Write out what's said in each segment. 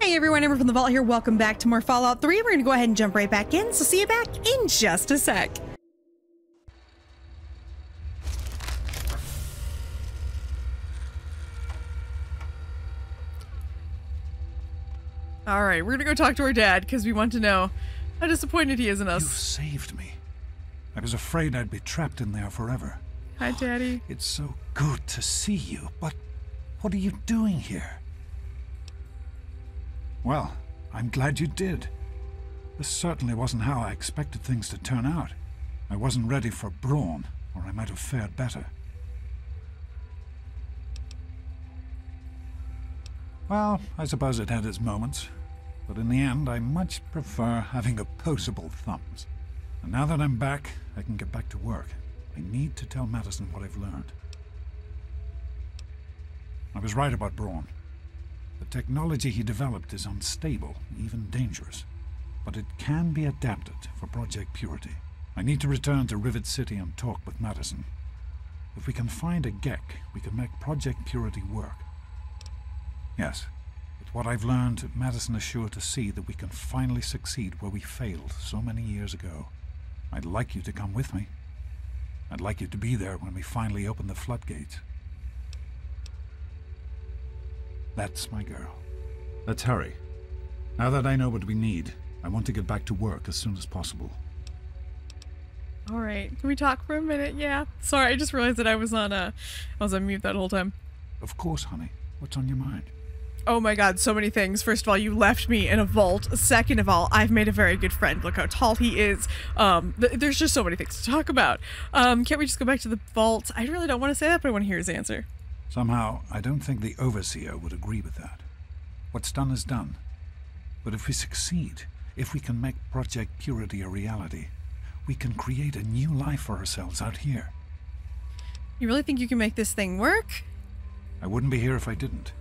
Hey everyone, Amber from the Vault here. Welcome back to more Fallout 3. We're going to go ahead and jump right back in, so see you back in just a sec. Alright, we're going to go talk to our dad because we want to know how disappointed he is in us. You saved me. I was afraid I'd be trapped in there forever. Hi, Daddy. It's so good to see you, but what are you doing here? Well, I'm glad you did. This certainly wasn't how I expected things to turn out. I wasn't ready for brawn, or I might have fared better. Well, I suppose it had its moments, but in the end, I much prefer having opposable thumbs. And now that I'm back, I can get back to work. I need to tell Madison what I've learned. I was right about Braun. The technology he developed is unstable, even dangerous, but it can be adapted for Project Purity. I need to return to Rivet City and talk with Madison. If we can find a GEC, we can make Project Purity work. Yes, with what I've learned, Madison is sure to see that we can finally succeed where we failed so many years ago. I'd like you to come with me. I'd like you to be there when we finally open the floodgates. That's my girl. Let's hurry. Now that I know what we need, I want to get back to work as soon as possible. Alright, can we talk for a minute? Yeah. Sorry, I just realized that I was on mute that whole time. Of course, honey. What's on your mind? Oh my god, so many things. First of all, you left me in a vault. Second of all, I've made a very good friend. Look how tall he is. There's just so many things to talk about. Can't we just go back to the vault? I really don't want to say that, but I want to hear his answer. Somehow, I don't think the Overseer would agree with that. What's done is done. But if we succeed, if we can make Project Purity a reality, we can create a new life for ourselves out here. You really think you can make this thing work? I wouldn't be here if I didn't.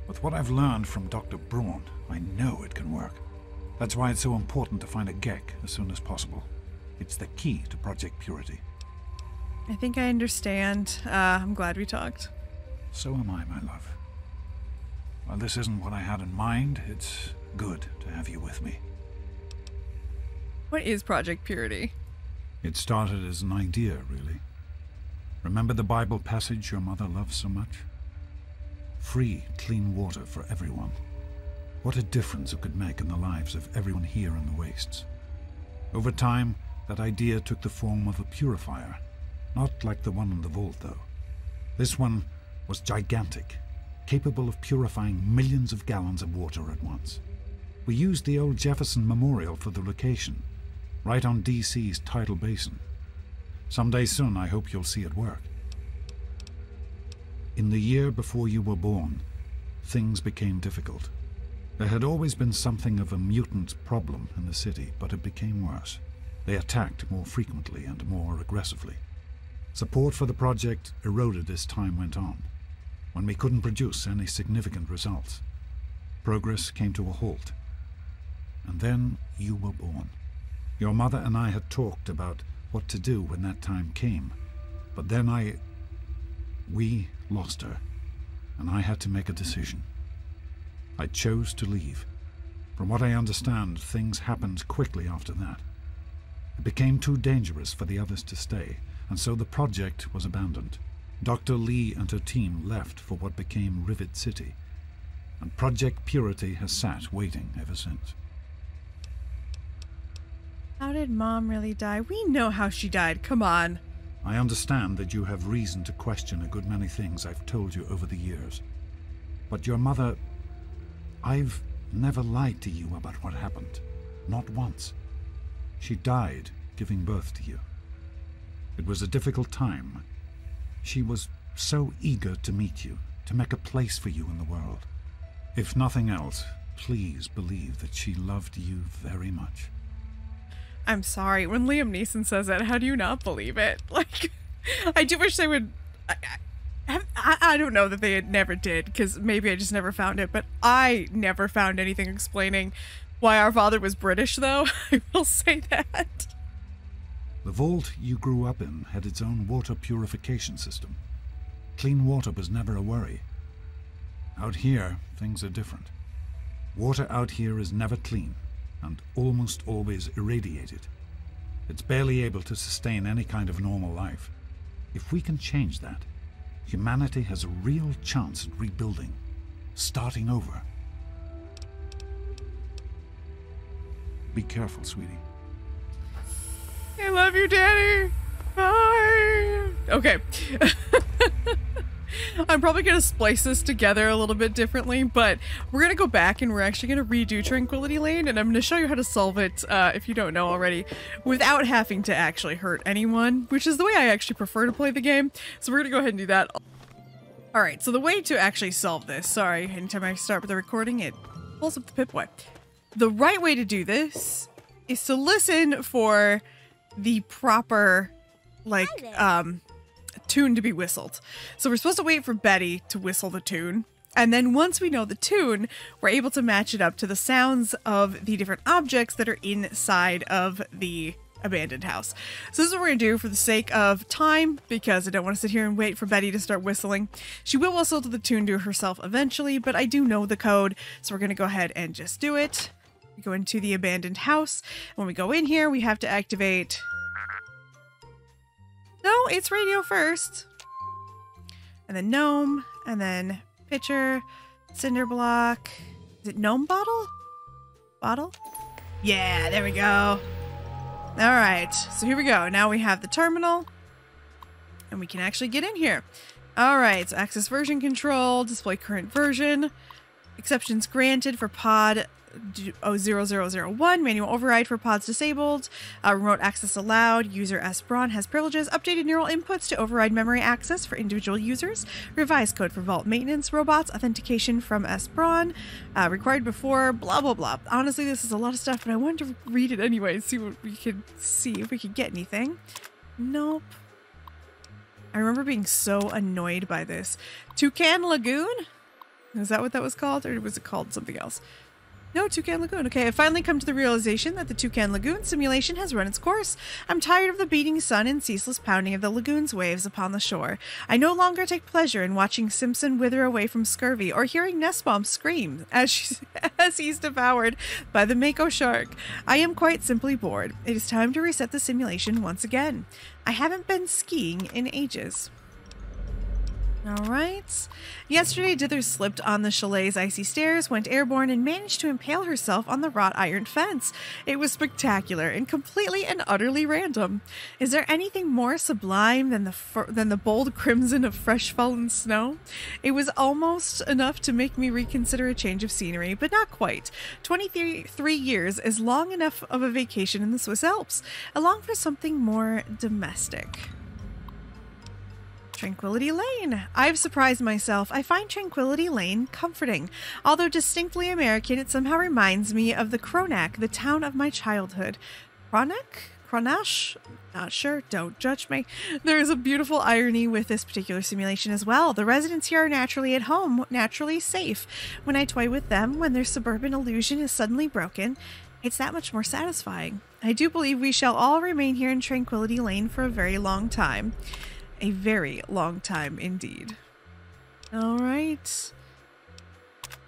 With what I've learned from Dr. Braun, I know it can work. That's why it's so important to find a GEC as soon as possible. It's the key to Project Purity. I think I understand. I'm glad we talked. So am I, my love. While this isn't what I had in mind, it's good to have you with me. What is Project Purity? It started as an idea, really. Remember the Bible passage your mother loves so much? Free, clean water for everyone. What a difference it could make in the lives of everyone here in the wastes. Over time, that idea took the form of a purifier. Not like the one in the vault, though. This one was gigantic, capable of purifying millions of gallons of water at once. We used the old Jefferson Memorial for the location, right on DC's tidal basin. Someday soon, I hope you'll see it work. In the year before you were born, things became difficult. There had always been something of a mutant problem in the city, but it became worse. They attacked more frequently and more aggressively. Support for the project eroded as time went on. When we couldn't produce any significant results, progress came to a halt. And then you were born. Your mother and I had talked about what to do when that time came, but then we lost her, and I had to make a decision. I chose to leave. From what I understand, things happened quickly after that. It became too dangerous for the others to stay, and so the project was abandoned. Dr. Lee and her team left for what became Rivet City, and Project Purity has sat waiting ever since. How did Mom really die? We know how she died. Come on. I understand that you have reason to question a good many things I've told you over the years. But your mother... I've never lied to you about what happened. Not once. She died giving birth to you. It was a difficult time. She was so eager to meet you, to make a place for you in the world. If nothing else, please believe that she loved you very much. I'm sorry. When Liam Neeson says that, how do you not believe it? Like, I do wish they would... I don't know that they never did, because maybe I just never found it, but I never found anything explaining why our father was British, though. I will say that. The vault you grew up in had its own water purification system. Clean water was never a worry. Out here, things are different. Water out here is never clean and almost always irradiated. It's barely able to sustain any kind of normal life. If we can change that, humanity has a real chance at rebuilding, starting over. Be careful, sweetie. I love you, Daddy. Bye. Okay. I'm probably going to splice this together a little bit differently, but we're going to go back and we're actually going to redo Tranquility Lane, and I'm going to show you how to solve it, if you don't know already, without having to actually hurt anyone, which is the way I actually prefer to play the game. So we're going to go ahead and do that. Alright, so the way to actually solve this, sorry, anytime I start with the recording, it pulls up the Pip-Boy. The right way to do this is to listen for the proper, like, tune to be whistled. So we're supposed to wait for Betty to whistle the tune, and then once we know the tune, we're able to match it up to the sounds of the different objects that are inside of the abandoned house. So this is what we're gonna do for the sake of time, because I don't want to sit here and wait for Betty to start whistling. She will whistle to the tune to herself eventually, but I do know the code, so we're gonna go ahead and just do it. We go into the abandoned house. When we go in here, we have to activate... No, it's radio first. And then gnome, and then pitcher, cinder block. Is it gnome bottle? Bottle? Yeah, there we go. All right, so here we go. Now we have the terminal, and we can actually get in here. All right, so access version control, display current version, exceptions granted for pod 0001, manual override for pods disabled, remote access allowed, user S. Braun has privileges, updated neural inputs to override memory access for individual users, revised code for vault maintenance robots, authentication from S. Braun, required before, blah, blah, blah. Honestly, this is a lot of stuff, but I wanted to read it anyway, see what we could see, if we could get anything. Nope. I remember being so annoyed by this. Toucan Lagoon? Is that what that was called? Or was it called something else? No, Toucan Lagoon. Okay, I've finally come to the realization that the Toucan Lagoon simulation has run its course. I'm tired of the beating sun and ceaseless pounding of the lagoon's waves upon the shore. I no longer take pleasure in watching Simpson wither away from scurvy or hearing Nussbaum scream as he's devoured by the Mako shark. I am quite simply bored. It is time to reset the simulation once again. I haven't been skiing in ages. Alright. Yesterday, Dither slipped on the chalet's icy stairs, went airborne, and managed to impale herself on the wrought iron fence. It was spectacular and completely and utterly random. Is there anything more sublime than the bold crimson of fresh fallen snow? It was almost enough to make me reconsider a change of scenery, but not quite. 23 years is long enough of a vacation in the Swiss Alps. I long for something more domestic. Tranquility Lane. I've surprised myself. I find Tranquility Lane comforting. Although distinctly American, it somehow reminds me of the Kronak, the town of my childhood. Kronak? Kronash? Not sure. Don't judge me. There is a beautiful irony with this particular simulation as well. The residents here are naturally at home, naturally safe. When I toy with them, when their suburban illusion is suddenly broken, it's that much more satisfying. I do believe we shall all remain here in Tranquility Lane for a very long time. A very long time indeed. All right.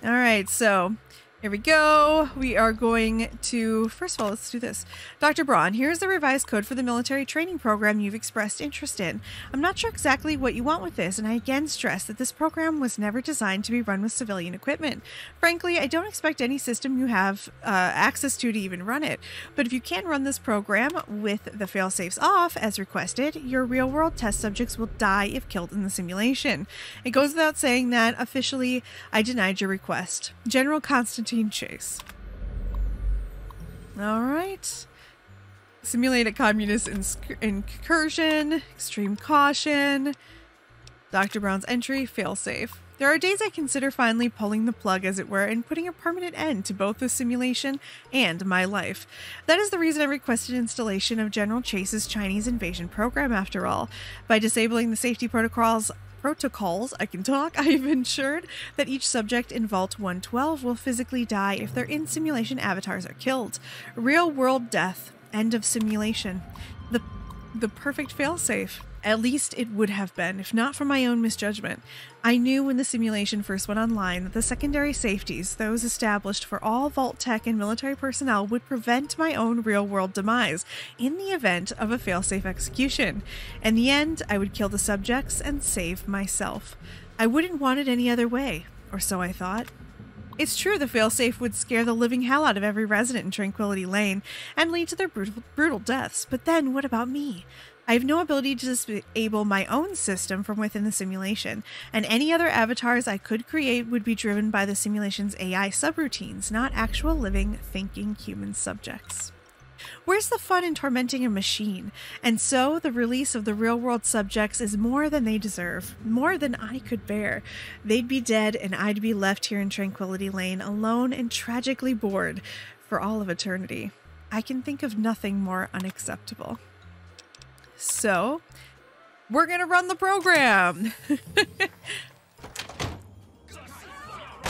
All right, so here we go. We are going to, first of all, let's do this. Dr. Braun, here's the revised code for the military training program you've expressed interest in. I'm not sure exactly what you want with this, and I again stress that this program was never designed to be run with civilian equipment. Frankly, I don't expect any system you have access to even run it. But if you can run this program with the failsafes off, as requested, your real-world test subjects will die if killed in the simulation. It goes without saying that, officially, I denied your request. General Constantine Chase. All right. Simulate a communist incursion. Extreme caution. Dr. Brown's entry. Failsafe. There are days I consider finally pulling the plug, as it were, and putting a permanent end to both the simulation and my life. That is the reason I requested installation of General Chase's Chinese invasion program, after all. By disabling the safety protocols, I can talk, I have ensured that each subject in Vault 112 will physically die if their in-simulation avatars are killed. Real-world death. End of simulation. The perfect failsafe. At least it would have been, if not for my own misjudgment. I knew when the simulation first went online that the secondary safeties, those established for all Vault-Tec and military personnel, would prevent my own real-world demise in the event of a failsafe execution. In the end, I would kill the subjects and save myself. I wouldn't want it any other way, or so I thought. It's true the failsafe would scare the living hell out of every resident in Tranquility Lane and lead to their brutal deaths, but then what about me? I have no ability to disable my own system from within the simulation, and any other avatars I could create would be driven by the simulation's AI subroutines, not actual living, thinking human subjects. Where's the fun in tormenting a machine? And so the release of the real-world subjects is more than they deserve, more than I could bear. They'd be dead, and I'd be left here in Tranquility Lane, alone and tragically bored for all of eternity. I can think of nothing more unacceptable. So, we're gonna run the program. There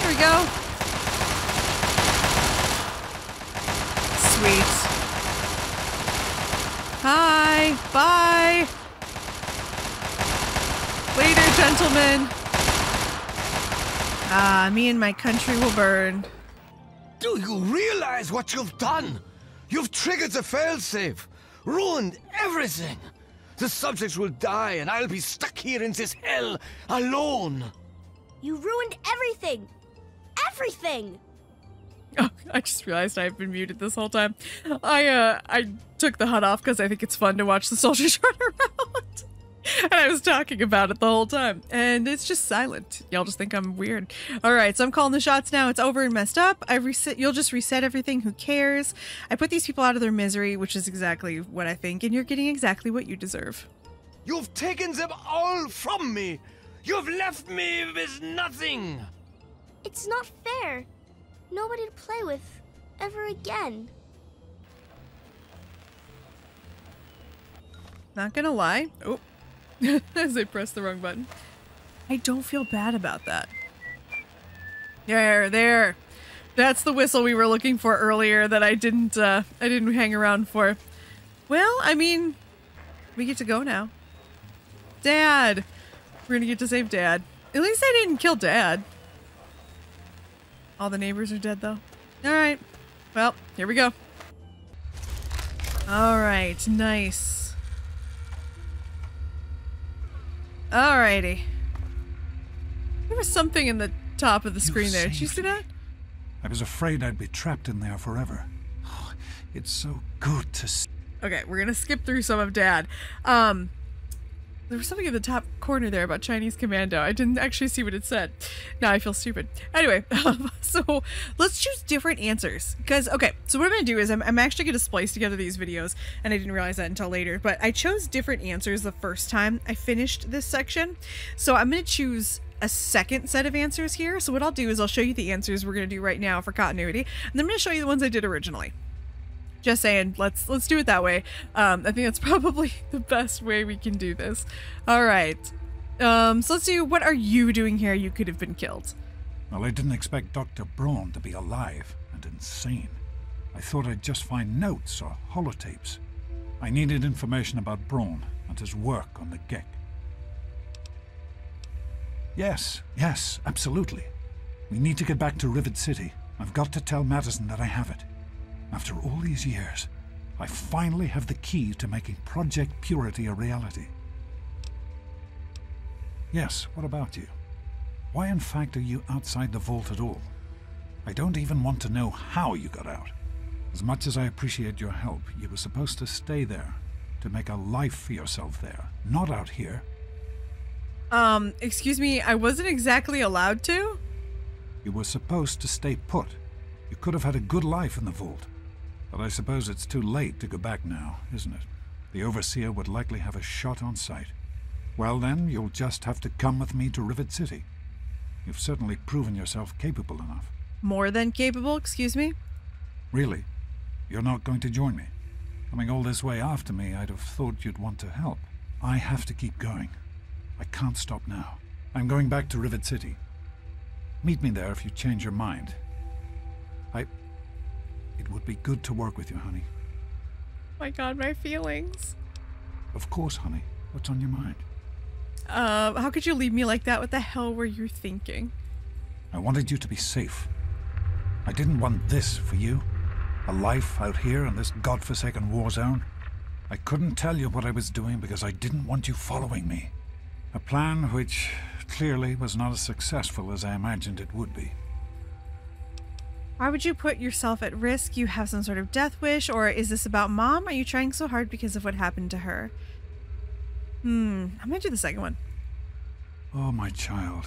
we go. Sweet. Hi. Bye. Later, gentlemen. Me and my country will burn. Do you realize what you've done? You've triggered the failsafe, ruined everything. The subjects will die and I'll be stuck here in this hell alone. You ruined everything! Everything! Oh, I just realized I've been muted this whole time. I took the HUD off because I think it's fun to watch the soldiers run around. And I was talking about it the whole time. And it's just silent. Y'all just think I'm weird. Alright, so I'm calling the shots now. It's over and messed up. You'll just reset everything. Who cares? I put these people out of their misery, which is exactly what I think. And you're getting exactly what you deserve. You've taken them all from me. You've left me with nothing. It's not fair. Nobody to play with ever again. Not gonna lie. Oh. As I press the wrong button. I don't feel bad about that. There. That's the whistle we were looking for earlier that I didn't hang around for. Well, I mean, we get to go now. Dad! We're gonna get to save Dad. At least I didn't kill Dad. All the neighbors are dead though. Alright. Well, here we go. Alright, nice. Alrighty. There was something in the top of the screen there. Did you see that? I was afraid I'd be trapped in there forever. Oh, it's so good to see. Okay, we're gonna skip through some of Dad. There was something in the top corner there about Chinese commando. I didn't actually see what it said. Now I feel stupid. Anyway, so let's choose different answers. Because, okay, so what I'm going to do is I'm actually going to splice together these videos, and I didn't realize that until later, but I chose different answers the first time I finished this section. So I'm going to choose a second set of answers here. So what I'll do is I'll show you the answers we're going to do right now for continuity, and then I'm going to show you the ones I did originally. Just saying, let's do it that way. I think that's probably the best way we can do this. All right. So let's do, what are you doing here? You could have been killed. Well, I didn't expect Dr. Braun to be alive and insane. I thought I'd just find notes or holotapes. I needed information about Braun and his work on the Gek. Yes, absolutely. We need to get back to Rivet City. I've got to tell Madison that I have it. After all these years, I finally have the key to making Project Purity a reality. Yes, what about you? Why in fact are you outside the vault at all? I don't even want to know how you got out. As much as I appreciate your help, you were supposed to stay there, to make a life for yourself there, not out here. Excuse me, I wasn't exactly allowed to? You were supposed to stay put. You could have had a good life in the vault. But I suppose it's too late to go back now, isn't it? The Overseer would likely have a shot on sight. Well then, you'll just have to come with me to Rivet City. You've certainly proven yourself capable enough. More than capable, excuse me? Really? You're not going to join me? Coming all this way after me, I'd have thought you'd want to help. I have to keep going. I can't stop now. I'm going back to Rivet City. Meet me there if you change your mind. It would be good to work with you, honey. My God, my feelings. Of course, honey. What's on your mind? How could you leave me like that? What the hell were you thinking? I wanted you to be safe. I didn't want this for you. A life out here in this godforsaken war zone. I couldn't tell you what I was doing because I didn't want you following me. A plan which clearly was not as successful as I imagined it would be. Why would you put yourself at risk? You have some sort of death wish, or is this about Mom? Are you trying so hard because of what happened to her? I'm gonna do the second one. Oh, my child.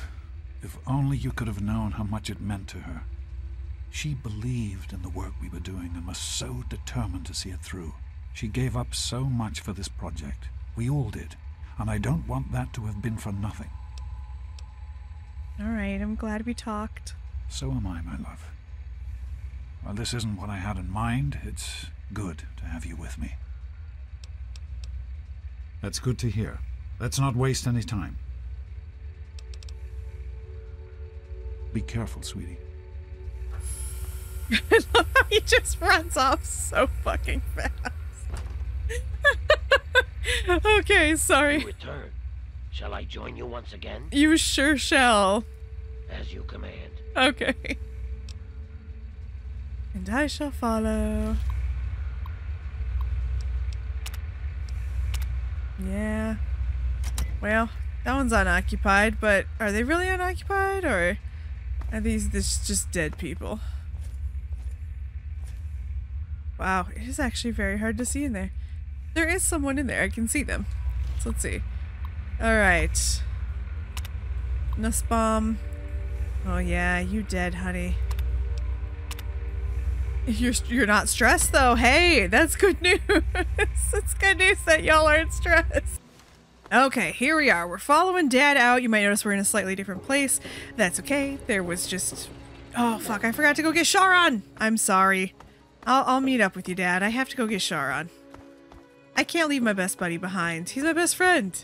If only you could have known how much it meant to her. She believed in the work we were doing and was so determined to see it through. She gave up so much for this project. We all did. And I don't want that to have been for nothing. All right, I'm glad we talked. So am I, my love. While this isn't what I had in mind, it's good to have you with me. That's good to hear. Let's not waste any time. Be careful, sweetie. I love how he just runs off so fucking fast. Okay, sorry. You return. Shall I join you once again? You sure shall. As you command. Okay. And I shall follow. Yeah. Well, that one's unoccupied, but are they really unoccupied, or are these just dead people? Wow, it is actually very hard to see in there. There is someone in there. I can see them. So let's see. Alright. Nussbaum. Oh yeah, you dead, honey. You're not stressed though. Hey, that's good news. It's good news that y'all aren't stressed. Okay, here we are. We're following Dad out. You might notice we're in a slightly different place. That's okay. There was just... Oh, fuck. I forgot to go get Sharon. I'm sorry. I'll meet up with you, Dad. I have to go get Sharon. I can't leave my best buddy behind. He's my best friend.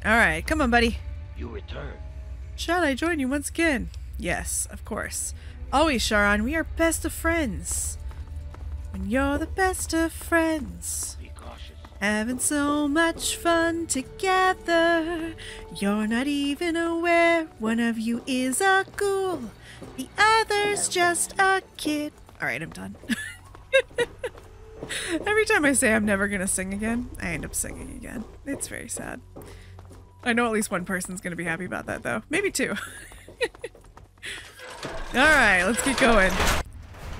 Alright, come on, buddy. You return. Shall I join you once again? Yes, of course. Always, Sharon. We are best of friends. When you're the best of friends. Be cautious. Having so much fun together. You're not even aware one of you is a ghoul. The other's just a kid. Alright, I'm done. Every time I say I'm never gonna sing again, I end up singing again. It's very sad. I know at least one person's gonna be happy about that, though. Maybe two. Alright, let's get going.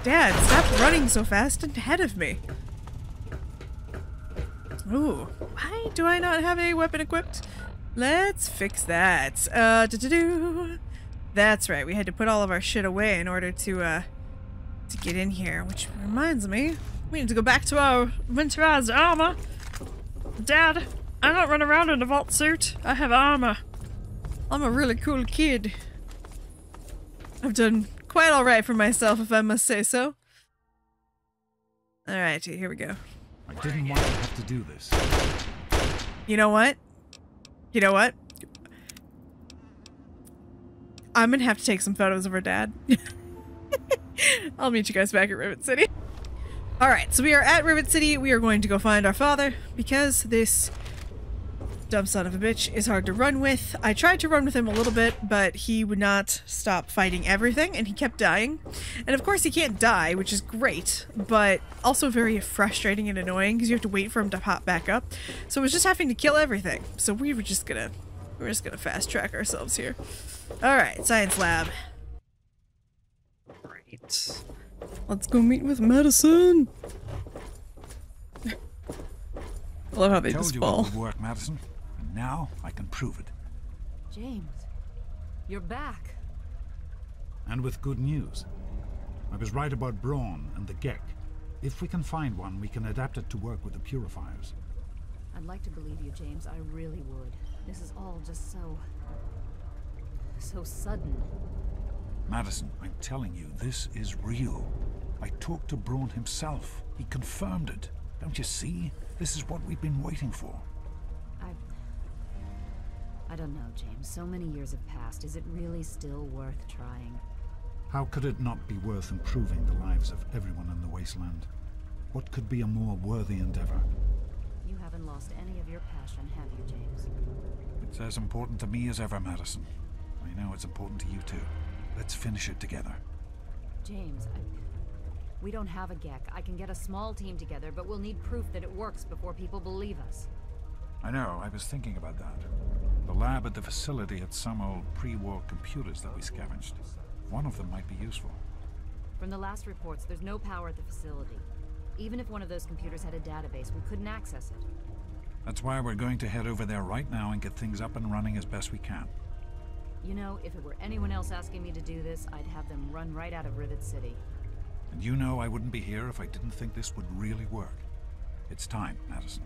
Dad, stop running so fast ahead of me. Ooh, why do I not have a weapon equipped? Let's fix that. That's right, we had to put all of our shit away in order to get in here, which reminds me, we need to go back to our winterized armor. Dad, I don't run around in a vault suit. I have armor. I'm a really cool kid. I've done quite alright for myself, if I must say so. Alright, here we go. I didn't want to have to do this. You know what? You know what? I'm gonna have to take some photos of her dad. I'll meet you guys back at Rivet City. Alright, so we are at Rivet City. We are going to go find our father because this dumb son of a bitch is hard to run with. I tried to run with him a little bit, but he would not stop fighting everything and he kept dying. And of course he can't die, which is great, but also very frustrating and annoying because you have to wait for him to pop back up. So it was just having to kill everything. So we're just gonna fast track ourselves here. Alright, science lab. Right. Let's go meet with Madison. I love how they Told just you fall. it would work, Madison. And now I can prove it. James, you're back. And with good news. I was right about Brawn and the Gek. If we can find one, we can adapt it to work with the purifiers. I'd like to believe you, James. I really would. This is all just so sudden. Madison, I'm telling you, this is real. I talked to Brawn himself. He confirmed it. Don't you see? This is what we've been waiting for. I don't know, James. So many years have passed. Is it really still worth trying? How could it not be worth improving the lives of everyone in the Wasteland? What could be a more worthy endeavor? You haven't lost any of your passion, have you, James? It's as important to me as ever, Madison. I know it's important to you too. Let's finish it together. James, we don't have a GEC. I can get a small team together, but we'll need proof that it works before people believe us. I know, I was thinking about that. The lab at the facility had some old pre-war computers that we scavenged. One of them might be useful. From the last reports, there's no power at the facility. Even if one of those computers had a database, we couldn't access it. That's why we're going to head over there right now and get things up and running as best we can. You know, if it were anyone else asking me to do this, I'd have them run right out of Rivet City. And you know I wouldn't be here if I didn't think this would really work. It's time, Madison.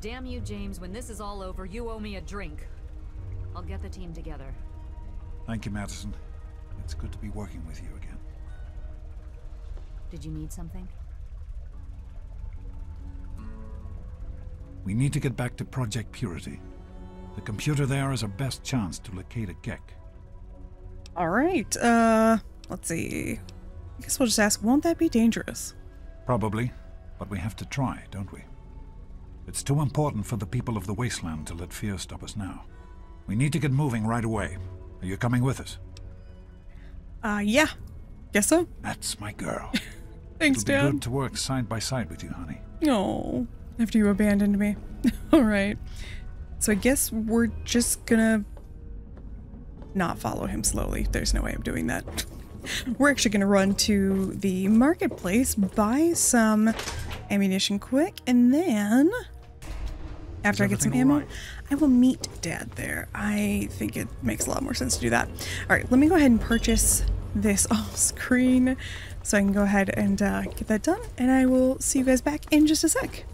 Damn you, James, when this is all over, you owe me a drink. I'll get the team together. Thank you, Madison. It's good to be working with you again. Did you need something? We need to get back to Project Purity. The computer there is our best chance to locate a GEC. All right. Let's see. I guess we'll just ask, won't that be dangerous? Probably, but we have to try, don't we? It's too important for the people of the Wasteland to let fear stop us now. We need to get moving right away. Are you coming with us? Yeah. Guess so. That's my girl. Thanks, It'll be Dad. good to work side by side with you, honey. Oh, after you abandoned me. All right. So I guess we're just gonna not follow him slowly. There's no way I'm doing that. We're actually gonna run to the marketplace, buy some ammunition quick, and then after I get some ammo, I will meet Dad there. I think it makes a lot more sense to do that. All right, let me go ahead and purchase this off screen so I can go ahead and get that done, and I will see you guys back in just a sec.